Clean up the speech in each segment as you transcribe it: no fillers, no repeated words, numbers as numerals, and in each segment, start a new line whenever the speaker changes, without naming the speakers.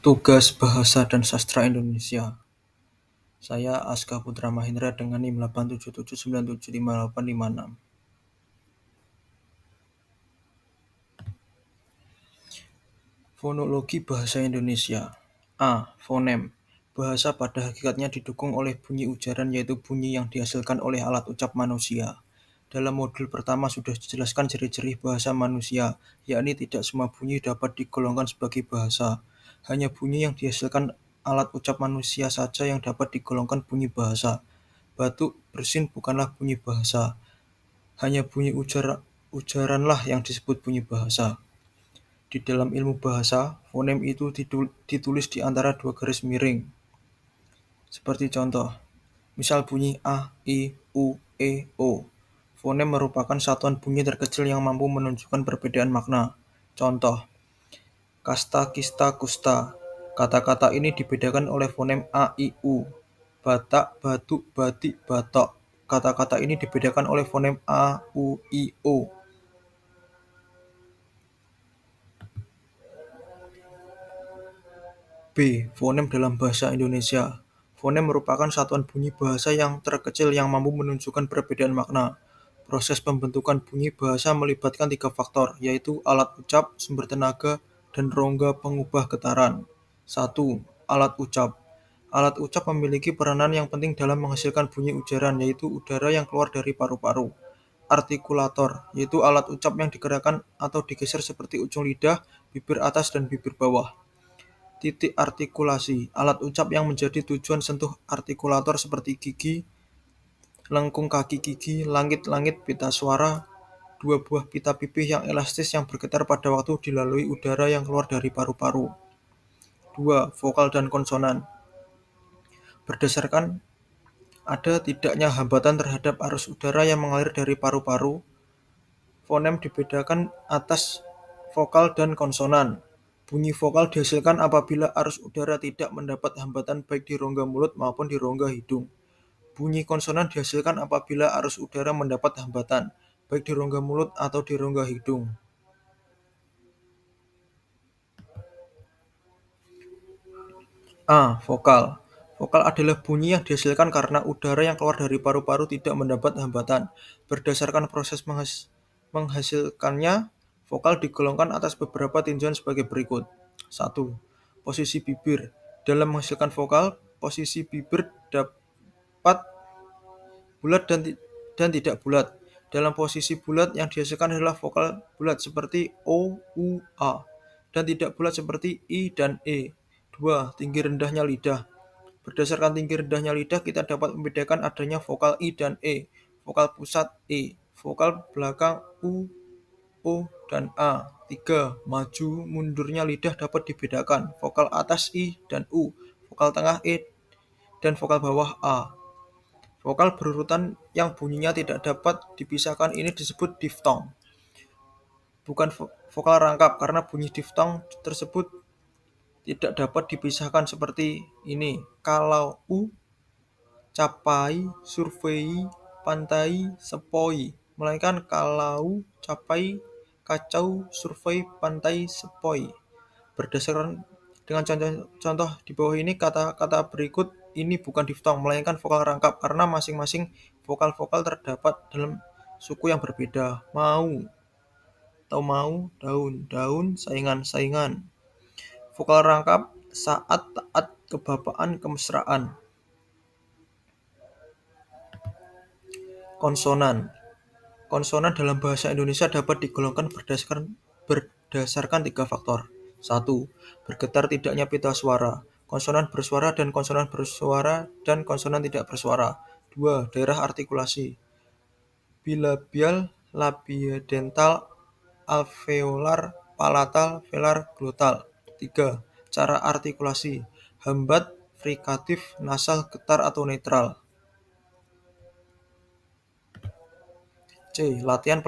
Tugas Bahasa dan Sastra Indonesia. Saya Aska Putra Mahendra dengan NIM 877975856. Fonologi Bahasa Indonesia. A. Fonem. Bahasa pada hakikatnya didukung oleh bunyi ujaran, yaitu bunyi yang dihasilkan oleh alat ucap manusia. Dalam modul pertama sudah dijelaskan ciri-ciri bahasa manusia, yakni tidak semua bunyi dapat digolongkan sebagai bahasa. Hanya bunyi yang dihasilkan alat ucap manusia saja yang dapat digolongkan bunyi bahasa. Batuk, bersin bukanlah bunyi bahasa. Hanya bunyi ujaranlah yang disebut bunyi bahasa. Di dalam ilmu bahasa, fonem itu ditulis di antara dua garis miring. Seperti contoh, misal bunyi A, I, U, E, O. Fonem merupakan satuan bunyi terkecil yang mampu menunjukkan perbedaan makna. Contoh, kasta, kista, kusta. Kata-kata ini dibedakan oleh fonem A, I, U. Batak, batuk, batik, batok. Kata-kata ini dibedakan oleh fonem A, U, I, O. B. Fonem dalam bahasa Indonesia. Fonem merupakan satuan bunyi bahasa yang terkecil yang mampu menunjukkan perbedaan makna. Proses pembentukan bunyi bahasa melibatkan 3 faktor, yaitu alat ucap, sumber tenaga, dan rongga pengubah getaran. 1. Alat ucap. Alat ucap memiliki peranan yang penting dalam menghasilkan bunyi ujaran, yaitu udara yang keluar dari paru-paru. Artikulator, yaitu alat ucap yang digerakkan atau digeser seperti ujung lidah, bibir atas, dan bibir bawah. Titik artikulasi, alat ucap yang menjadi tujuan sentuh artikulator seperti gigi, lengkung kaki gigi, langit-langit pita suara, dua buah pita pipih yang elastis yang bergetar pada waktu dilalui udara yang keluar dari paru-paru. 2. Vokal dan konsonan. Berdasarkan ada tidaknya hambatan terhadap arus udara yang mengalir dari paru-paru, fonem dibedakan atas vokal dan konsonan. Bunyi vokal dihasilkan apabila arus udara tidak mendapat hambatan baik di rongga mulut maupun di rongga hidung. Bunyi konsonan dihasilkan apabila arus udara mendapat hambatan baik di rongga mulut atau di rongga hidung. A. Vokal. Vokal adalah bunyi yang dihasilkan karena udara yang keluar dari paru-paru tidak mendapat hambatan. Berdasarkan proses menghasilkannya, vokal digolongkan atas beberapa tinjauan sebagai berikut. 1. Posisi bibir. Dalam menghasilkan vokal, posisi bibir dapat bulat dan tidak bulat. Dalam posisi bulat yang dihasilkan adalah vokal bulat seperti O, U, A, dan tidak bulat seperti I dan E. 2. Tinggi rendahnya lidah. Berdasarkan tinggi rendahnya lidah, kita dapat membedakan adanya vokal I dan E, vokal pusat E, vokal belakang U, O, dan A. 3. Maju mundurnya lidah dapat dibedakan, vokal atas I dan U, vokal tengah E, dan vokal bawah A. Vokal berurutan yang bunyinya tidak dapat dipisahkan ini disebut diftong. Bukan vokal rangkap, karena bunyi diftong tersebut tidak dapat dipisahkan seperti ini. Kalau U, capai, survei, pantai, sepoi. Melainkan kalau, capai, kacau, survei, pantai, sepoi. Berdasarkan dengan contoh di bawah ini, kata-kata berikut ini bukan diftong, melainkan vokal rangkap, karena masing-masing vokal-vokal terdapat dalam suku yang berbeda. Mau, atau mau, daun, daun, saingan, saingan. Vokal rangkap, saat, taat, kebapaan, kemesraan. Konsonan. Konsonan dalam bahasa Indonesia dapat digolongkan berdasarkan 3 faktor. 1. Bergetar tidaknya pita suara. Konsonan bersuara dan konsonan bersuara dan konsonan tidak bersuara. 2. Daerah artikulasi. Bilabial, labiodental, alveolar, palatal, velar, glotal. 3. Cara artikulasi. Hambat, frikatif, nasal, getar atau netral. C. Latihan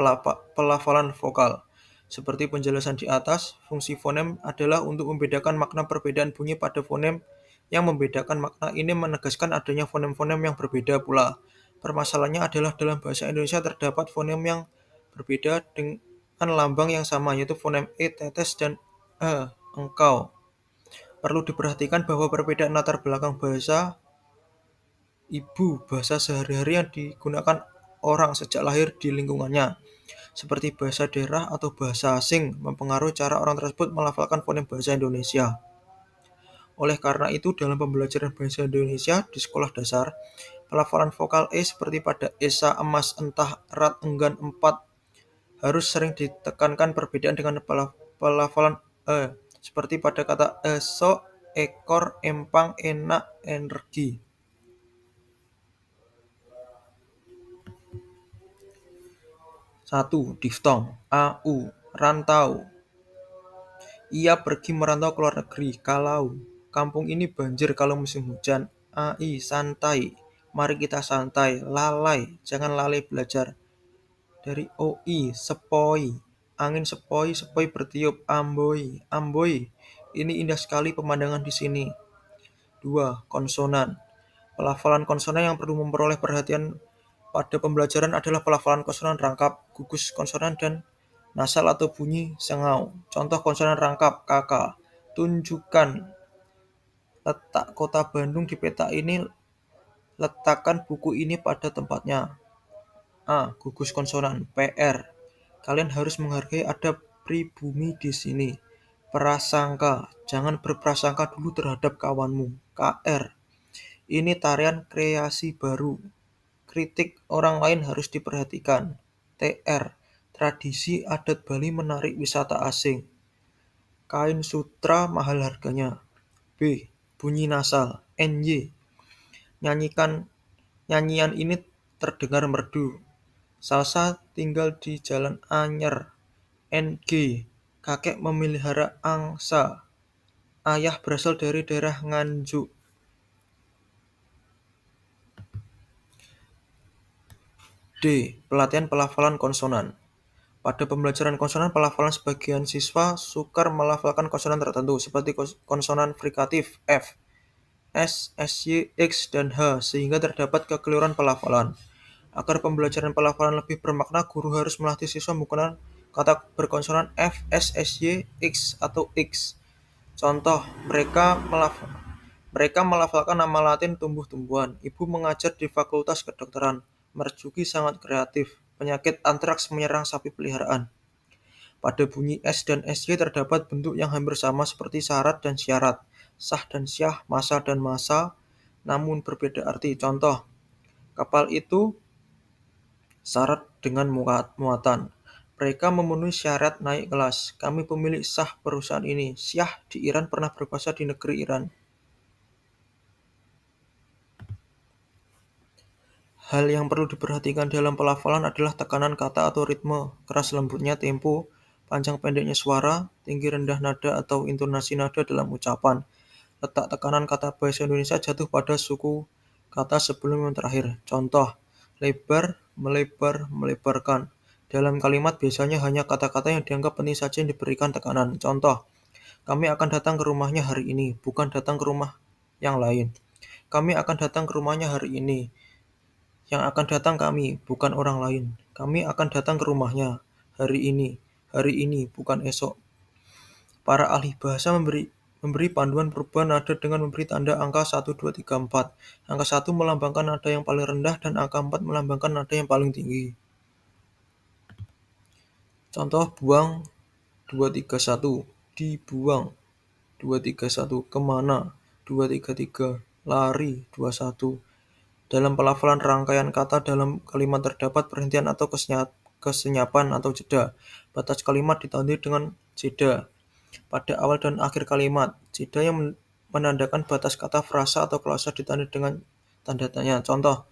pelafalan vokal. Seperti penjelasan di atas, fungsi fonem adalah untuk membedakan makna perbedaan bunyi pada fonem. Yang membedakan makna ini menegaskan adanya fonem-fonem yang berbeda pula. Permasalahannya adalah dalam bahasa Indonesia terdapat fonem yang berbeda dengan lambang yang sama, yaitu fonem E, tetes, dan E, engkau. Perlu diperhatikan bahwa perbedaan latar belakang bahasa ibu bahasa sehari-hari yang digunakan orang sejak lahir di lingkungannya, seperti bahasa daerah atau bahasa asing, mempengaruhi cara orang tersebut melafalkan fonem bahasa Indonesia. Oleh karena itu, dalam pembelajaran bahasa Indonesia di sekolah dasar, pelafalan vokal E seperti pada esa, emas, entah, erat, enggan, empat harus sering ditekankan perbedaan dengan pelafalan E seperti pada kata esok, ekor, empang, enak, energi. 1. Diftong AU rantau. Ia pergi merantau ke luar negeri. Kalau kampung ini banjir kalau musim hujan. AI santai. Mari kita santai. Lalai, jangan lalai belajar. Dari OI sepoi. Angin sepoi, sepoi bertiup. Amboi, amboi. Ini indah sekali pemandangan di sini. 2. Konsonan. Pelafalan konsonan yang perlu memperoleh perhatian pada pembelajaran adalah pelafalan konsonan rangkap, gugus konsonan, dan nasal atau bunyi sengau. Contoh konsonan rangkap KK. Tunjukkan letak kota Bandung di peta ini. Letakkan buku ini pada tempatnya. A. Gugus konsonan. PR. Kalian harus menghargai ada pribumi di sini. Prasangka. Jangan berprasangka dulu terhadap kawanmu. KR. Ini tarian kreasi baru. Kritik orang lain harus diperhatikan. TR. Tradisi adat Bali menarik wisata asing. Kain sutra mahal harganya. B. Bunyi nasal. NY. Nyanyian ini terdengar merdu. Salsa tinggal di Jalan Anyer. NG. Kakek memelihara angsa. Ayah berasal dari daerah Nganjuk. D. Pelatihan pelafalan konsonan. Pada pembelajaran konsonan pelafalan, sebagian siswa sukar melafalkan konsonan tertentu, seperti konsonan frikatif F, S, SY, X, dan H, sehingga terdapat kekeliruan pelafalan. Agar pembelajaran pelafalan lebih bermakna, guru harus melatih siswa menggunakan kata berkonsonan F, S, SY, X, atau X. Contoh, mereka melafalkan nama Latin tumbuh-tumbuhan. Ibu mengajar di Fakultas Kedokteran. Merjuki sangat kreatif. Penyakit antraks menyerang sapi peliharaan. Pada bunyi S dan SY terdapat bentuk yang hampir sama seperti syarat dan syarat, sah dan syah, masa dan masa, namun berbeda arti. Contoh, kapal itu syarat dengan muatan. Mereka memenuhi syarat naik kelas. Kami pemilik sah perusahaan ini. Syah di Iran pernah berkuasa di negeri Iran. Hal yang perlu diperhatikan dalam pelafalan adalah tekanan kata atau ritme, keras lembutnya tempo, panjang pendeknya suara, tinggi rendah nada atau intonasi nada dalam ucapan. Letak tekanan kata bahasa Indonesia jatuh pada suku kata sebelum yang terakhir. Contoh, lebar, melebar, melebarkan. Dalam kalimat biasanya hanya kata-kata yang dianggap penting saja yang diberikan tekanan. Contoh, kami akan datang ke rumahnya hari ini, bukan datang ke rumah yang lain. Kami akan datang ke rumahnya hari ini. Yang akan datang kami, bukan orang lain. Kami akan datang ke rumahnya hari ini. Hari ini, bukan esok. Para ahli bahasa memberi panduan perubahan nada dengan memberi tanda angka 1, 2, 3, 4. Angka 1 melambangkan nada yang paling rendah dan angka 4 melambangkan nada yang paling tinggi. Contoh, buang 2, 3, 1. Dibuang 2, 3, 1. Kemana 2, 3, 3. Lari 2, 1. Dalam pelafalan rangkaian kata dalam kalimat terdapat perhentian atau kesenyapan atau jeda. Batas kalimat ditandai dengan jeda pada awal dan akhir kalimat. Jeda yang menandakan batas kata, frasa, atau klausa ditandai dengan tanda tanya. Contoh,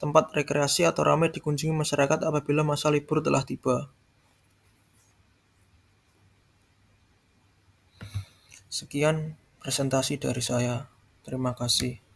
tempat rekreasi atau ramai dikunjungi masyarakat apabila masa libur telah tiba. Sekian presentasi dari saya. Terima kasih.